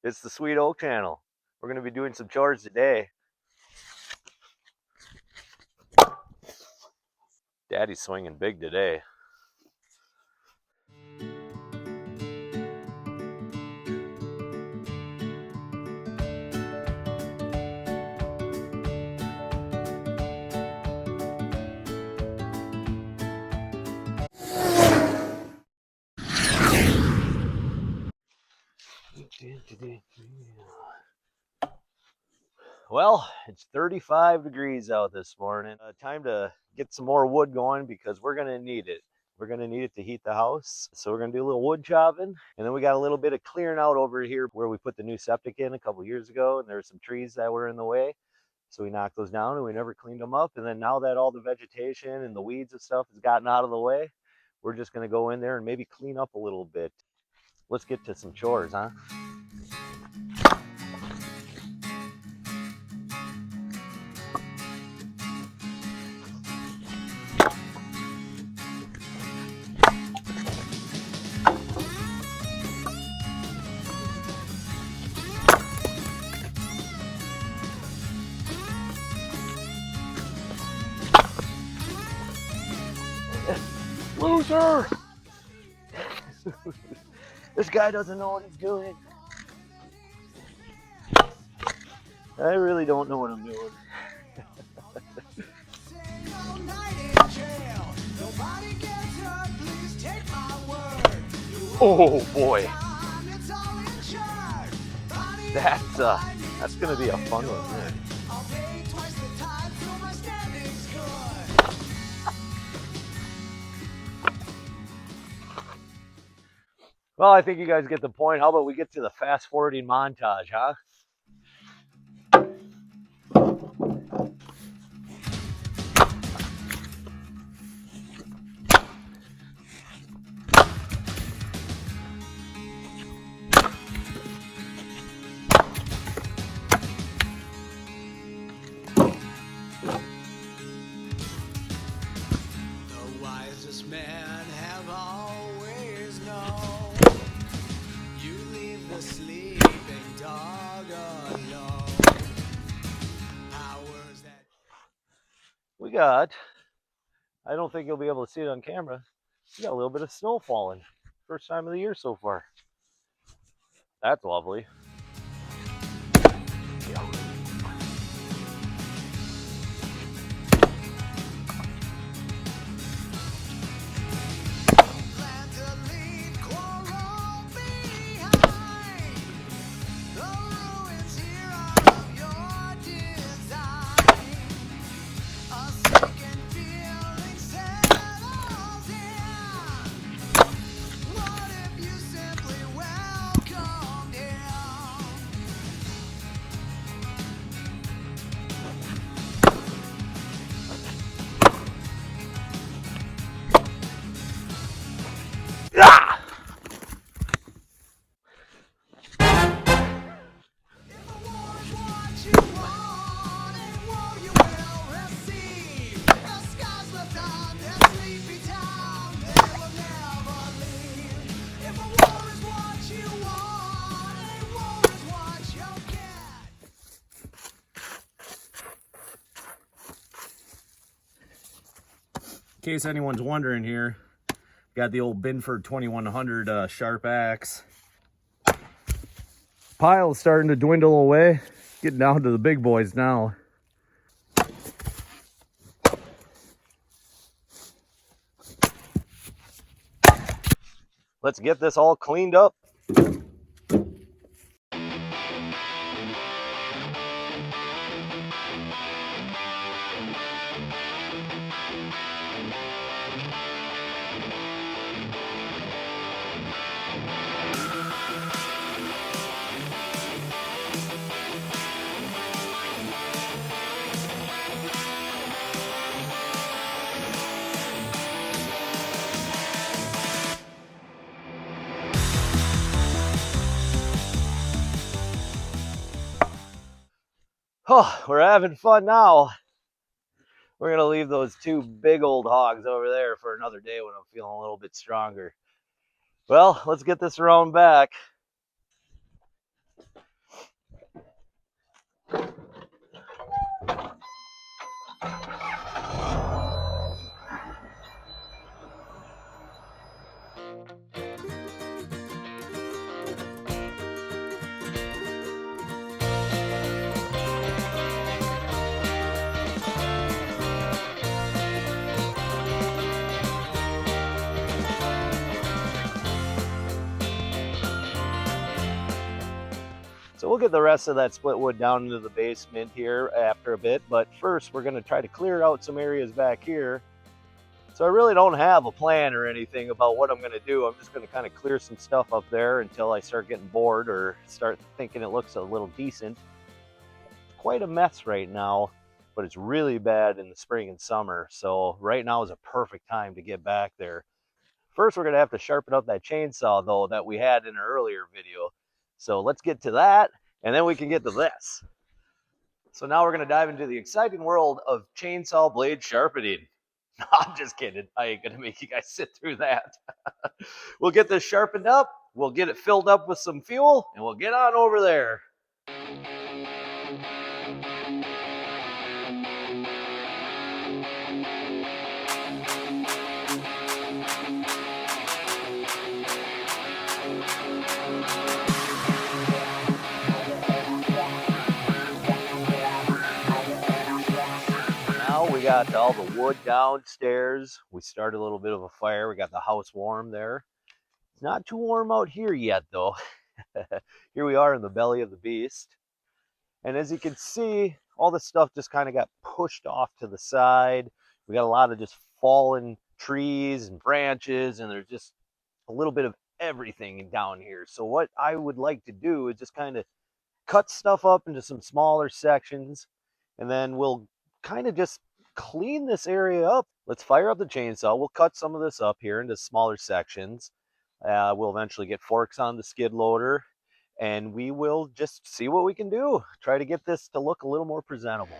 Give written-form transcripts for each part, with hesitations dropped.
It's the Sweet Oak channel. We're going to be doing some chores today. Daddy's swinging big today. Well, it's 35 degrees out this morning. Time to get some more wood going because we're going to need it. We're going to need it to heat the house. So we're going to do a little wood chopping. And then we got a little bit of clearing out over here where we put the new septic in a couple years ago. And there were some trees that were in the way. So we knocked those down and we never cleaned them up. And then now that all the vegetation and the weeds and stuff has gotten out of the way, we're just going to go in there and maybe clean up a little bit. Let's get to some chores, huh? Loser! This guy doesn't know what he's doing. I really don't know what I'm doing. Oh boy. That's gonna be a fun one, man. Well, I think you guys get the point. How about we get to the fast forwarding montage, huh? The wisest men have always known. You leave the sleeping dog alone. Powers that We got, I don't think you'll be able to see it on camera, we got a little bit of snow falling. First time of the year so far. That's lovely. plan to leave quarrel behind. The ruins here are of your design. A sinking feeling settles in. What if you simply welcomed him? Ah! If a war is what you want, and war you will receive. The skies left on their sleepy town, they will never leave. If a war is what you want, and war is what you get. In case anyone's wondering here, got the old Binford 2100 sharp axe. Pile's starting to dwindle away, getting down to the big boys now. Let's get this all cleaned up. Oh, we're having fun now. We're gonna leave those two big old hogs over there for another day when I'm feeling a little bit stronger. Well, let's get this around back. So we'll get the rest of that split wood down into the basement here after a bit, but first we're going to try to clear out some areas back here. So I really don't have a plan or anything about what I'm going to do. I'm just going to kind of clear some stuff up there until I start getting bored or start thinking it looks a little decent. It's quite a mess right now, but it's really bad in the spring and summer. So right now is a perfect time to get back there. First, we're going to have to sharpen up that chainsaw, though, that we had in an earlier video. So let's get to that, and then we can get to this. So now we're going to dive into the exciting world of chainsaw blade sharpening. No, I'm just kidding. I ain't going to make you guys sit through that. We'll get this sharpened up, we'll get it filled up with some fuel, and we'll get on over there. Now we got all the wood downstairs. We started a little bit of a fire. We got the house warm there. It's not too warm out here yet, though. Here we are in the belly of the beast. And as you can see, all this stuff just kind of got pushed off to the side. We got a lot of just fallen trees and branches, and there's just a little bit of everything down here. So what I would like to do is just kind of cut stuff up into some smaller sections, and then we'll kind of just clean this area up. Let's fire up the chainsaw. We'll cut some of this up here into smaller sections. We'll eventually get forks on the skid loader, and we will just see what we can do. Try to get this to look a little more presentable.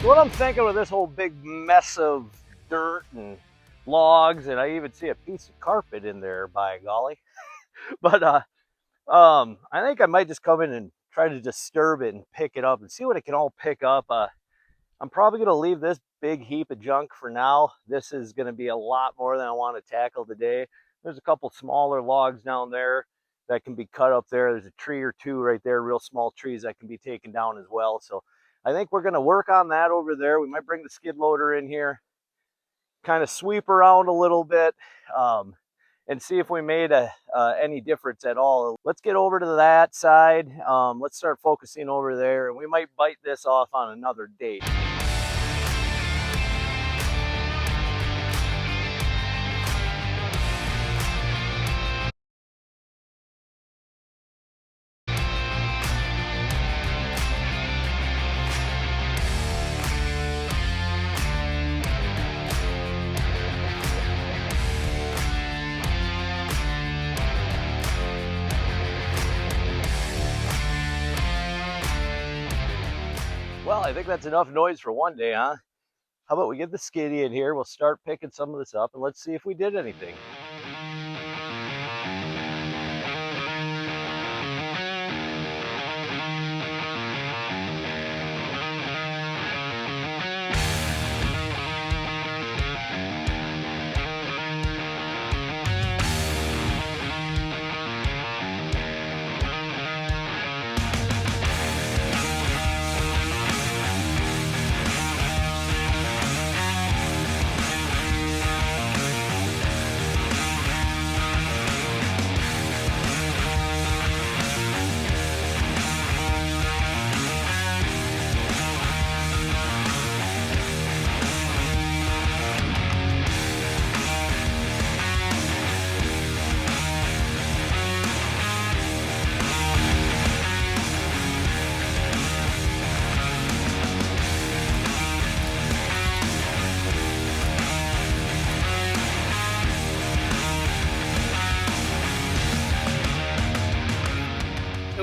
So what I'm thinking with this whole big mess of dirt and logs, and I even see a piece of carpet in there, by golly. But I think I might just come in and try to disturb it and pick it up and see what it can all pick up. I'm probably going to leave this big heap of junk for now. This is going to be a lot more than I want to tackle today. There's a couple smaller logs down there that can be cut up there. There's a tree or two right there, real small trees that can be taken down as well. So I think we're going to work on that over there. We might bring the skid loader in here, kind of sweep around a little bit, and see if we made any difference at all. Let's get over to that side. Let's start focusing over there, and we might bite this off on another date. Well, I think that's enough noise for one day, huh? How about we get the skiddy in here, we'll start picking some of this up, and let's see if we did anything.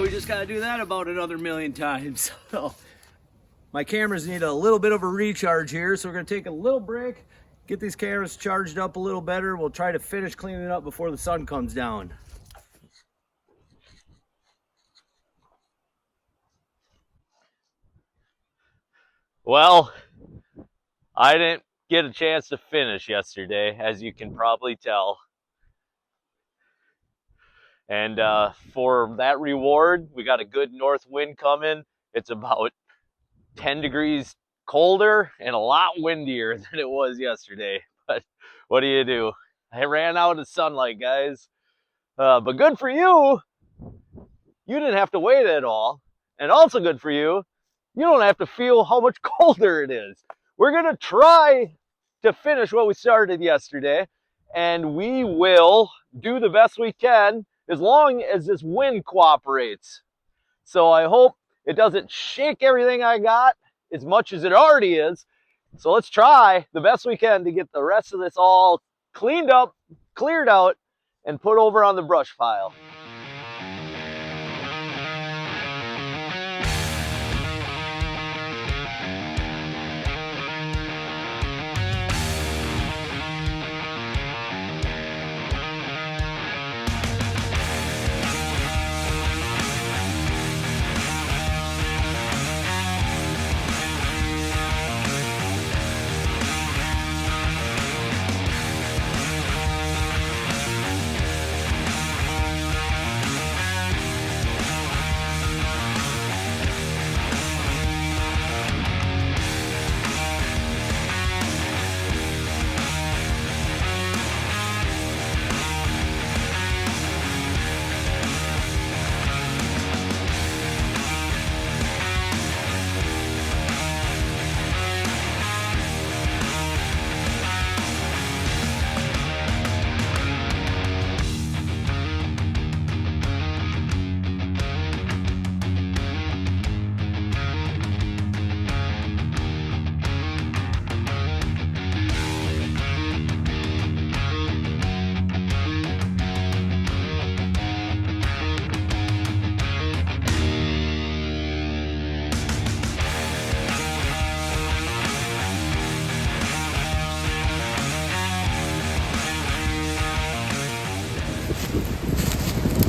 So we just got to do that about another million times. So my cameras need a little bit of a recharge here, so we're going to take a little break, get these cameras charged up a little better. We'll try to finish cleaning up before the sun comes down. Well, I didn't get a chance to finish yesterday, as you can probably tell. And for that reward, we got a good north wind coming. It's about 10 degrees colder and a lot windier than it was yesterday. But what do you do? I ran out of sunlight, guys. But good for you. You didn't have to wait at all. And also good for you, you don't have to feel how much colder it is. We're going to try to finish what we started yesterday, and we will do the best we can as long as this wind cooperates. So I hope it doesn't shake everything I got as much as it already is. So let's try the best we can to get the rest of this all cleaned up, cleared out, and put over on the brush pile.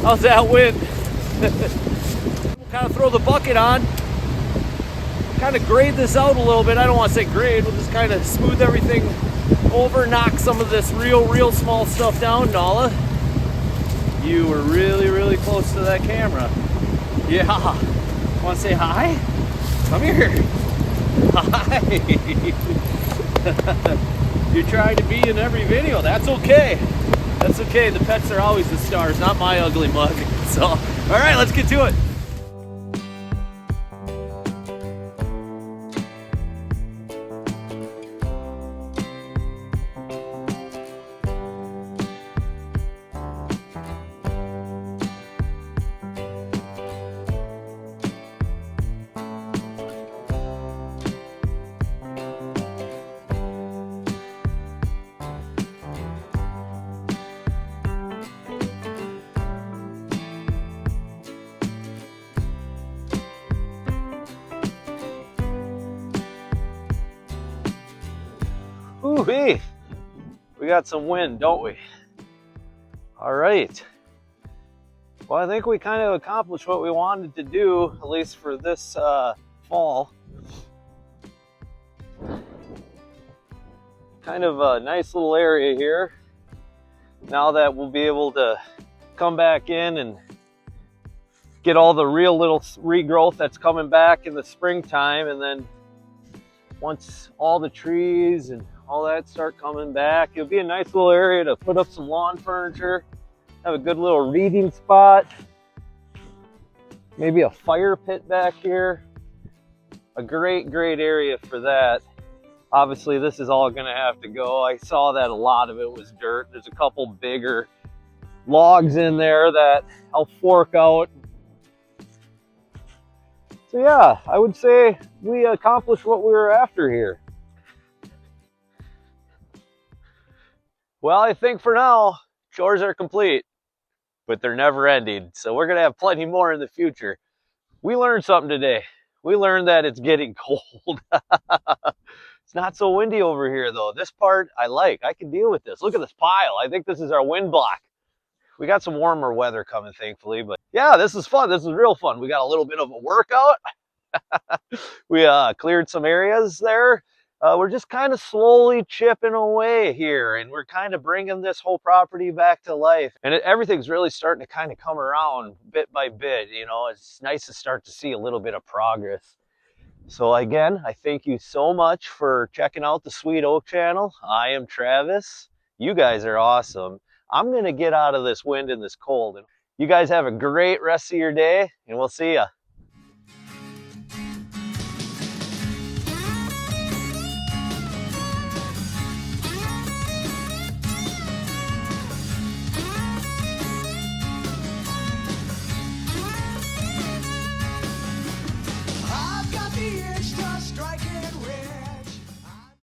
How's that wind? Kind of throw the bucket on, kind of grade this out a little bit. I don't want to say grade, we'll just kind of smooth everything over, knock some of this real small stuff down. Nala, you were really close to that camera. Yeah, want to say hi? Come here. Hi. You're trying to be in every video. That's okay. That's okay. The pets are always the stars, not my ugly mug. So, all right, let's get to it. Ooh-wee. We got some wind, don't we? All right. Well, I think we kind of accomplished what we wanted to do, at least for this fall. Kind of a nice little area here. Now that we'll be able to come back in and get all the real little regrowth that's coming back in the springtime, and then once all the trees and all that start coming back, it'll be a nice little area to put up some lawn furniture, have a good little reading spot, maybe a fire pit back here. A great area for that. Obviously this is all gonna have to go. I saw that a lot of it was dirt. There's a couple bigger logs in there that I'll fork out. So yeah, I would say we accomplished what we were after here. Well, I think for now, chores are complete. but they're never ending. So we're going to have plenty more in the future. We learned something today. We learned that it's getting cold. It's not so windy over here though. This part I like. I can deal with this. Look at this pile. I think this is our wind block. We got some warmer weather coming, thankfully, but yeah, this is fun. This is real fun. We got a little bit of a workout. We cleared some areas there. We're just kind of slowly chipping away here, and we're kind of bringing this whole property back to life. And everything's really starting to kind of come around bit by bit. You know, it's nice to start to see a little bit of progress. So again, I thank you so much for checking out the Sweet Oak channel. I am Travis. You guys are awesome. I'm going to get out of this wind and this cold. And you guys have a great rest of your day, and we'll see ya.